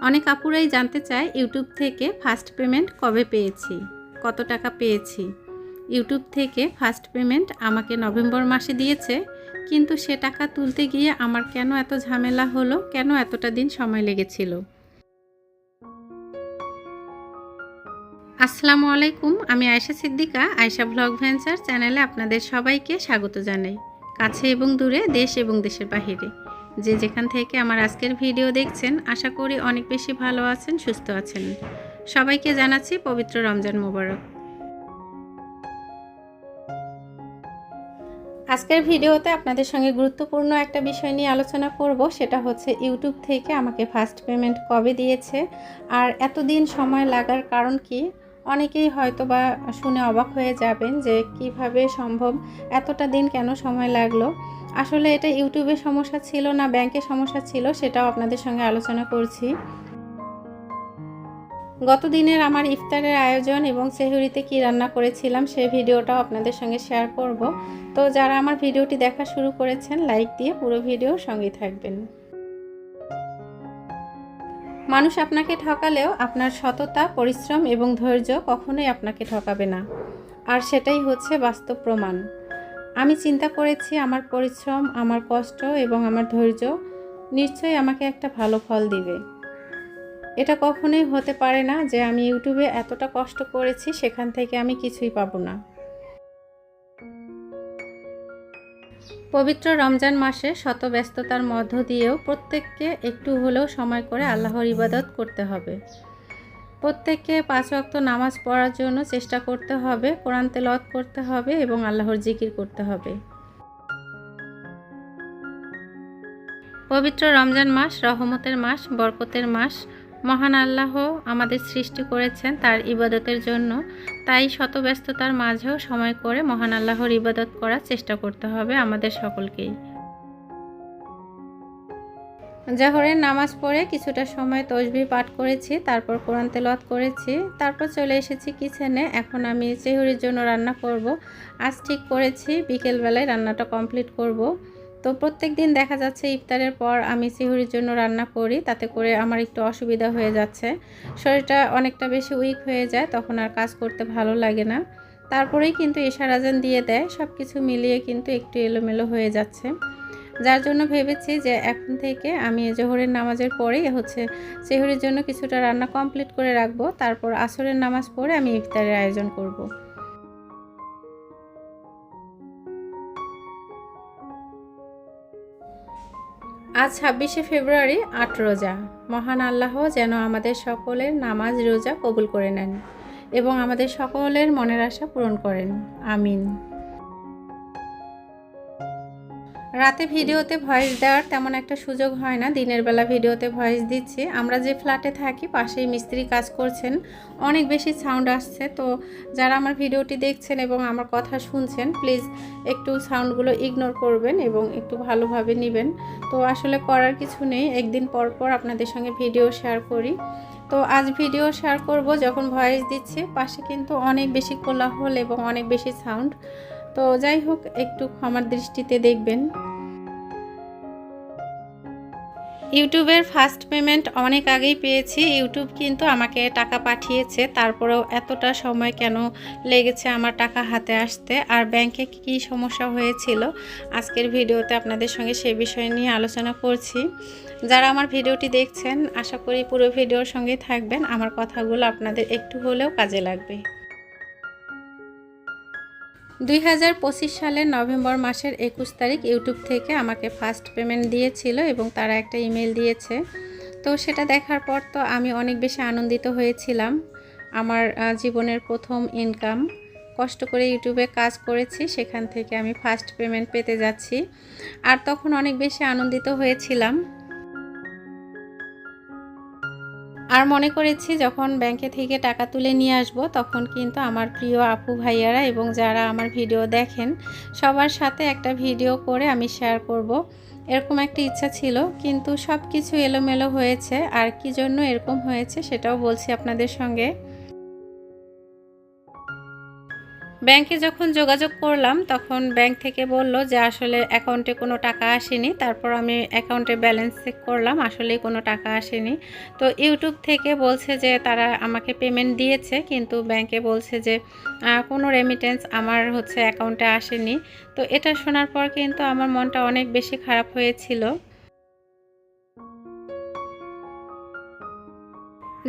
অনেক আপুরাই জানতে চায় ইউটিউব থেকে ফার্স্ট পেমেন্ট কবে পেয়েছি, কত টাকা পেয়েছি। ইউটিউব থেকে ফার্স্ট পেমেন্ট আমাকে নভেম্বর মাসে দিয়েছে, কিন্তু সে টাকা তুলতে গিয়ে আমার কেন এত ঝামেলা হলো, কেন এতটা দিন সময় লেগেছিল। আসসালামু আলাইকুম, আমি আয়েশা সিদ্দিকা। আয়েশা ব্লগ ভেঞ্চার চ্যানেলে আপনাদের সবাইকে স্বাগত জানাই। কাছে এবং দূরে, দেশ এবং দেশের বাহিরে যে যেখান থেকে আমার আজকের ভিডিও দেখছেন, আশা করি অনেক বেশি ভালো আছেন, সুস্থ আছেন। সবাইকে জানাচ্ছি পবিত্র রমজান মোবারক। আজকের ভিডিওতে আপনাদের সঙ্গে গুরুত্বপূর্ণ একটা বিষয় নিয়ে আলোচনা করব, সেটা হচ্ছে ইউটিউব থেকে আমাকে ফার্স্ট পেমেন্ট কবে দিয়েছে আর এতদিন সময় লাগার কারণ কি। অনেকেই হয়তো বা শুনে অবাক হয়ে যাবেন যে কিভাবে সম্ভব, এতটা দিন কেন সময় লাগলো। আসলে এটা ইউটিউবের সমস্যা ছিল না ব্যাংকের সমস্যা ছিল, সেটাও আপনাদের সঙ্গে আলোচনা করছি। গত দিনের আমার ইফতারের আয়োজন এবং সেহরিতে কি রান্না করেছিলাম সেই ভিডিওটাও আপনাদের সঙ্গে শেয়ার করব। তো যারা আমার ভিডিওটি দেখা শুরু করেছেন, লাইক দিয়ে পুরো ভিডিওর সঙ্গে থাকবেন। মানুষ আপনাকে ঠকালেও আপনার সততা, পরিশ্রম এবং ধৈর্য কখনোই আপনাকে ঠকাবে না, আর সেটাই হচ্ছে বাস্তব প্রমাণ। আমি চিন্তা করেছি আমার পরিশ্রম, আমার কষ্ট এবং আমার ধৈর্য নিশ্চয়ই আমাকে একটা ভালো ফল দিবে। এটা কখনোই হতে পারে না যে আমি ইউটিউবে এতটা কষ্ট করেছি সেখান থেকে আমি কিছুই পাবো না। পবিত্র রমজান মাসে শত ব্যস্ততার মধ্য দিয়েও প্রত্যেককে একটু হলেও সময় করে আল্লাহর ইবাদত করতে হবে। প্রত্যেককে 5 ওয়াক্ত নামাজ পড়ার জন্য চেষ্টা করতে হবে, কোরআন তেলাওয়াত করতে হবে এবং আল্লাহর জিকির করতে হবে। পবিত্র রমজান মাস রহমতের মাস, বরকতের মাস। মহান আল্লাহ আমাদের সৃষ্টি করেছেন তার ইবাদতের জন্য, তাই শত ব্যস্ততার মাঝেও সময় করে মহান আল্লাহর ইবাদত করার চেষ্টা করতে হবে আমাদের সকলকেই। জোহরের নামাজ পড়ে কিছুটা সময় তাসবিহ পাঠ করেছি, তারপর কোরআন তেলাওয়াত করেছি, তারপর চলে এসেছি কিচেনে। এখন আমি সেহরির জন্য রান্না করব। আজ ঠিক করেছি বিকেলবেলায় রান্নাটা কমপ্লিট করব। তো প্রত্যেক দিন দেখা যাচ্ছে ইফতারের পর আমি সেহরির জন্য রান্না করি, তাতে করে আমার একটু অসুবিধা হয়ে যাচ্ছে, শরীরটা অনেকটা বেশি উইক হয়ে যায়, তখন আর কাজ করতে ভালো লাগে না। তারপরেই কিন্তু এশার আজান দিয়ে দেয়, সব কিছু মিলিয়ে কিন্তু একটু এলোমেলো হয়ে যাচ্ছে। যার জন্য ভেবেছি যে এখন থেকে আমি জোহরের নামাজের পরেই সেহরির জন্য কিছুটা রান্না কমপ্লিট করে রাখবো, তারপর আসরের নামাজ পড়ে আমি ইফতারের আয়োজন করব। আজ 26শে ফেব্রুয়ারি, 8 রোজা। মহান আল্লাহ যেন আমাদের সকলের নামাজ রোজা কবুল করে নেন এবং আমাদের সকলের মনের আশা পূরণ করেন, আমিন। রাতে ভিডিওতে ভয়েস দেওয়ার তেমন একটা সুযোগ হয় না, দিনের বেলা ভিডিওতে ভয়েস দিচ্ছি। আমরা যে ফ্ল্যাটে থাকি পাশেই মিস্ত্রি কাজ করছেন, অনেক বেশি সাউন্ড আসছে। তো যারা আমার ভিডিওটি দেখছেন এবং আমার কথা শুনছেন, প্লিজ একটু সাউন্ডগুলো ইগনোর করবেন এবং একটু ভালোভাবে নেবেন। তো আসলে করার কিছু নেই, একদিন পর পর আপনাদের সঙ্গে ভিডিও শেয়ার করি। তো আজ ভিডিও শেয়ার করব যখন ভয়েস দিচ্ছি, পাশে কিন্তু অনেক বেশি কোলাহল এবং অনেক বেশি সাউন্ড। তো যাই হোক, একটু ক্ষমার দৃষ্টিতে দেখবেন। ইউটিউবের ফার্স্ট পেমেন্ট অনেক আগেই পেয়েছি, ইউটিউব কিন্তু আমাকে টাকা পাঠিয়েছে, তারপরেও এতটা সময় কেন লেগেছে আমার টাকা হাতে আসতে, আর ব্যাংকে কী সমস্যা হয়েছিল আজকের ভিডিওতে আপনাদের সঙ্গে সেই বিষয় নিয়ে আলোচনা করছি। যারা আমার ভিডিওটি দেখছেন, আশা করি পুরো ভিডিওর সঙ্গেই থাকবেন, আমার কথাগুলো আপনাদের একটু হলেও কাজে লাগবে। 2025 সালের নভেম্বর মাসের 21 তারিখ ইউটিউব থেকে আমাকে ফার্স্ট পেমেন্ট দিয়েছিল এবং তারা একটা ইমেল দিয়েছে। তো সেটা দেখার পর তো আমি অনেক বেশি আনন্দিত হয়েছিলাম। আমার জীবনের প্রথম ইনকাম, কষ্ট করে ইউটিউবে কাজ করেছি, সেখান থেকে আমি ফার্স্ট পেমেন্ট পেতে যাচ্ছি, আর তখন অনেক বেশি আনন্দিত হয়েছিলাম। আর মনে করেছি যখন ব্যাংকে থেকে টাকা তুলে নিয়ে আসব, তখন কিন্তু আমার প্রিয় আপু ভাইয়ারা এবং যারা আমার ভিডিও দেখেন সবার সাথে একটা ভিডিও করে আমি শেয়ার করব, এরকম একটা ইচ্ছা ছিল। কিন্তু সব কিছু এলোমেলো হয়েছে, আর কি জন্য এরকম হয়েছে সেটাও বলছি আপনাদের সঙ্গে। ব্যাংকে যখন যোগাযোগ করলাম তখন ব্যাংক থেকে বলল যে আসলে অ্যাকাউন্টে কোনো টাকা আসেনি। তারপর আমি অ্যাকাউন্টে ব্যালেন্স চেক করলাম, আসলেই কোনো টাকা আসেনি। তো ইউটিউব থেকে বলছে যে তারা আমাকে পেমেন্ট দিয়েছে, কিন্তু ব্যাংকে বলছে যে কোনো রেমিটেন্স আমার অ্যাকাউন্টে আসেনি। তো এটা শোনার পর কিন্তু আমার মনটা অনেক বেশি খারাপ হয়েছিল।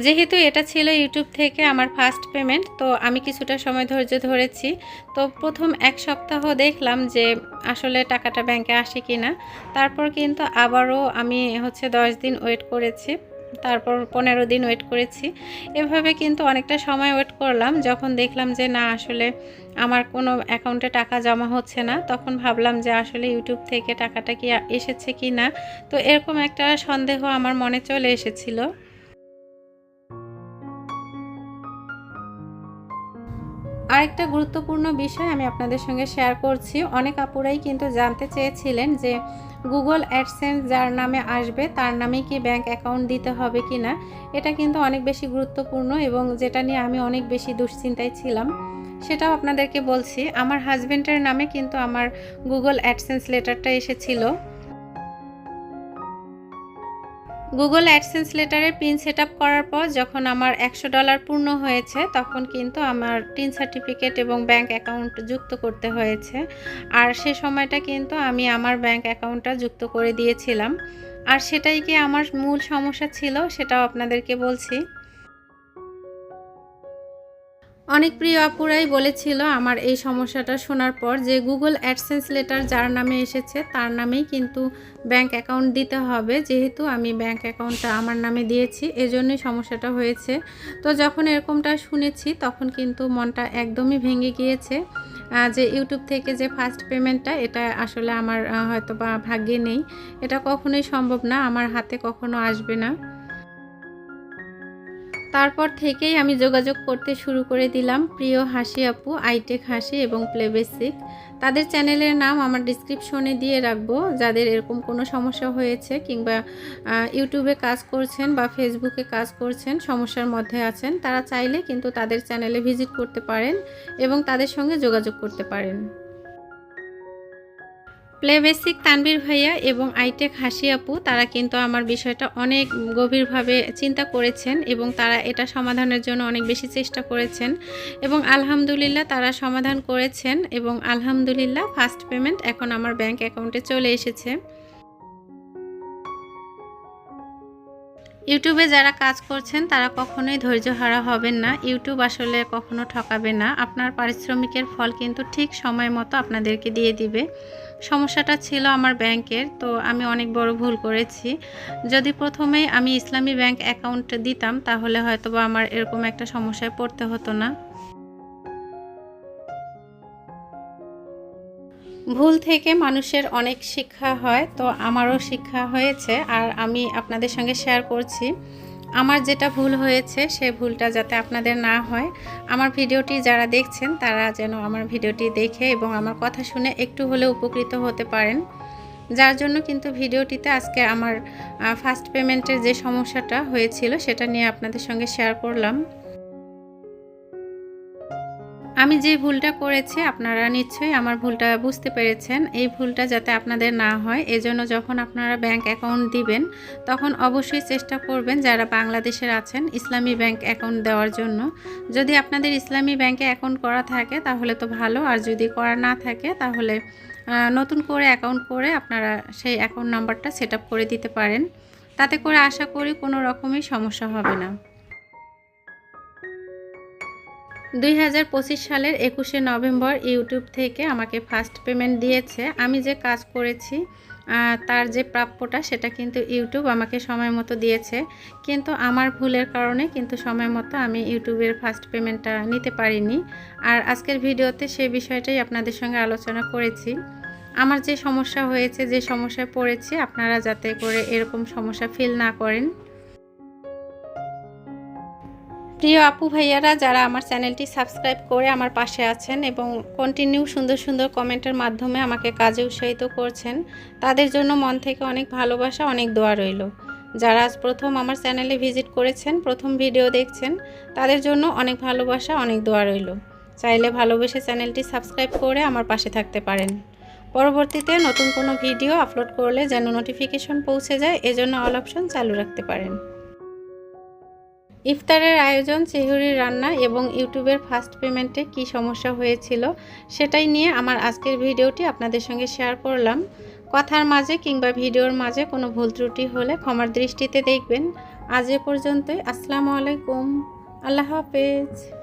যেহেতু এটা ছিল ইউটিউব থেকে আমার ফার্স্ট পেমেন্ট, তো আমি কিছুটা সময় ধৈর্য ধরেছি। তো প্রথম 1 সপ্তাহ দেখলাম যে আসলে টাকাটা ব্যাংকে আসে কিনা। তারপর কিন্তু আবারও আমি 10 দিন ওয়েট করেছি, তারপর 15 দিন ওয়েট করেছি। এভাবে কিন্তু অনেকটা সময় ওয়েট করলাম। যখন দেখলাম যে না, আসলে আমার কোনো অ্যাকাউন্টে টাকা জমা হচ্ছে না, তখন ভাবলাম যে আসলে ইউটিউব থেকে টাকাটা কি এসেছে কিনা। তো এরকম একটা সন্দেহ আমার মনে চলে এসেছিল। আরেকটা গুরুত্বপূর্ণ বিষয় আমি আপনাদের সঙ্গে শেয়ার করছি। অনেক আপুরাই কিন্তু জানতে চেয়েছিলেন যে গুগল অ্যাডসেন্স যার নামে আসবে তার নামেই কি ব্যাংক অ্যাকাউন্ট দিতে হবে কিনা। এটা কিন্তু অনেক বেশি গুরুত্বপূর্ণ এবং যেটা নিয়ে আমি অনেক বেশি দুশ্চিন্তায় ছিলাম, সেটাও আপনাদেরকে বলছি। আমার হাজবেন্ডের নামে কিন্তু আমার গুগল অ্যাডসেন্স লেটারটা এসেছিল। গুগল অ্যাডসেন্স লেটারের পিন সেট আপ করার পর যখন আমার $100 পূর্ণ হয়েছে, তখন কিন্তু আমার টিন সার্টিফিকেট এবং ব্যাংক অ্যাকাউন্ট যুক্ত করতে হয়েছে। আর সে সময়টা কিন্তু আমি আমার ব্যাংক অ্যাকাউন্টটা যুক্ত করে দিয়েছিলাম। আর সেটাই কি আমার মূল সমস্যা ছিল, সেটাও আপনাদেরকে বলছি। অনেক প্রিয় আপুরাই বলেছিল আমার এই সমস্যাটা শোনার পর যে গুগল অ্যাডসেন্স লেটার যার নামে এসেছে তার নামেই কিন্তু ব্যাংক অ্যাকাউন্ট দিতে হবে, যেহেতু আমি ব্যাংক অ্যাকাউন্টটা আমার নামে দিয়েছি, এজন্যই সমস্যাটা হয়েছে। তো যখন এরকমটা শুনেছি তখন কিন্তু মনটা একদমই ভেঙে গিয়েছে যে ইউটিউব থেকে যে ফার্স্ট পেমেন্টটা এটা আসলে আমার হয়তো বা ভাগ্যে নেই, এটা কখনোই সম্ভব না, আমার হাতে কখনো আসবে না। তারপর থেকেই আমি যোগাযোগ করতে শুরু করে দিলাম প্রিয় হাসি আপু, আইটেক হাসি এবং প্লে বেসিক। তাদের চ্যানেলের নাম আমার ডিসক্রিপশনে দিয়ে রাখবো। যাদের এরকম কোনো সমস্যা হয়েছে কিংবা ইউটিউবে কাজ করছেন বা ফেসবুকে কাজ করছেন, সমস্যার মধ্যে আছেন, তারা চাইলে কিন্তু তাদের চ্যানেলে ভিজিট করতে পারেন এবং তাদের সঙ্গে যোগাযোগ করতে পারেন। প্লে বেসিক তানভীর ভাইয়া এবং আইটেক হাসি আপু তারা কিন্তু আমার বিষয়টা অনেক গভীরভাবে চিন্তা করেছেন এবং তারা এটা সমাধানের জন্য অনেক বেশি চেষ্টা করেছেন এবং আলহামদুলিল্লাহ তারা সমাধান করেছেন এবং আলহামদুলিল্লাহ ফার্স্ট পেমেন্ট এখন আমার ব্যাংক অ্যাকাউন্টে চলে এসেছে। ইউটিউবে যারা কাজ করছেন তারা কখনোই ধৈর্যহারা হবেন না। ইউটিউব আসলে কখনো ঠকাবে না। আপনার পারিশ্রমিকের ফল কিন্তু ঠিক সময় মতো আপনাদেরকে দিয়ে দিবে। সমস্যাটা ছিল আমার ব্যাংকের, তো আমি অনেক বড় ভুল করেছি। যদি প্রথমেই আমি ইসলামী ব্যাংক অ্যাকাউন্ট দিতাম তাহলে হয়তোবা আমার এরকম একটা সমস্যায় পড়তে হতো না। ভুল থেকে মানুষের অনেক শিক্ষা হয়, তো আমারও শিক্ষা হয়েছে আর আমি আপনাদের সঙ্গে শেয়ার করছি। আমার যেটা ভুল হয়েছে সে ভুলটা যাতে আপনাদের না হয়, আমার ভিডিওটি যারা দেখছেন তারা যেন আমার ভিডিওটি দেখে এবং আমার কথা শুনে একটু হলেও উপকৃত হতে পারেন। যার জন্য কিন্তু ভিডিওটিতে আজকে আমার ফার্স্ট পেমেন্টের যে সমস্যাটা হয়েছিল সেটা নিয়ে আপনাদের সঙ্গে শেয়ার করলাম। আমি যে ভুলটা করেছি আপনারা নিশ্চয়ই আমার ভুলটা বুঝতে পেরেছেন। এই ভুলটা যাতে আপনাদের না হয় এজন্য যখন আপনারা ব্যাংক অ্যাকাউন্ট দিবেন তখন অবশ্যই চেষ্টা করবেন যারা বাংলাদেশের আছেন ইসলামী ব্যাংক অ্যাকাউন্ট দেওয়ার জন্য। যদি আপনাদের ইসলামী ব্যাংকে অ্যাকাউন্ট করা থাকে তাহলে তো ভালো, আর যদি করা না থাকে তাহলে নতুন করে অ্যাকাউন্ট করে আপনারা সেই অ্যাকাউন্ট নাম্বারটা সেট আপ করে দিতে পারেন। তাতে করে আশা করি কোনো রকমই সমস্যা হবে না। 2025 সালের 21শে নভেম্বর ইউটিউব থেকে আমাকে ফার্স্ট পেমেন্ট দিয়েছে। আমি যে কাজ করেছি তার যে প্রাপ্যটা সেটা কিন্তু ইউটিউব আমাকে সময় মতো দিয়েছে, কিন্তু আমার ভুলের কারণে কিন্তু সময় মতো আমি ইউটিউবের ফার্স্ট পেমেন্টটা নিতে পারিনি। আর আজকের ভিডিওতে সেই বিষয়টাই আপনাদের সঙ্গে আলোচনা করেছি। আমার যে সমস্যা হয়েছে, যে সমস্যায় পড়েছি, আপনারা যাতে করে এরকম সমস্যা ফিল না করেন। প্রিয় আপু ভাইয়ারা যারা আমার চ্যানেলটি সাবস্ক্রাইব করে আমার পাশে আছেন এবং কন্টিনিউ সুন্দর সুন্দর কমেন্টের মাধ্যমে আমাকে কাজে উৎসাহিত করছেন, তাদের জন্য মন থেকে অনেক ভালোবাসা, অনেক দোয়া রইল। যারা আজ প্রথম আমার চ্যানেলে ভিজিট করেছেন, প্রথম ভিডিও দেখছেন, তাদের জন্য অনেক ভালোবাসা, অনেক দোয়া রইল। চাইলে ভালোবেসে চ্যানেলটি সাবস্ক্রাইব করে আমার পাশে থাকতে পারেন। পরবর্তীতে নতুন কোনো ভিডিও আপলোড করলে যেন নোটিফিকেশন পৌঁছে যায়, এজন্য অল অপশন চালু রাখতে পারেন। ইফতারের আয়োজন, চেহুরির রান্না এবং ইউটিউবের ফার্স্ট পেমেন্টে কী সমস্যা হয়েছিল সেটাই নিয়ে আমার আজকের ভিডিওটি আপনাদের সঙ্গে শেয়ার করলাম। কথার মাঝে কিংবা ভিডিওর মাঝে কোনো ভুল ত্রুটি হলে ক্ষমার দৃষ্টিতে দেখবেন। আজ এ পর্যন্তই। আসসালামু আলাইকুম। আল্লাহ হাফেজ।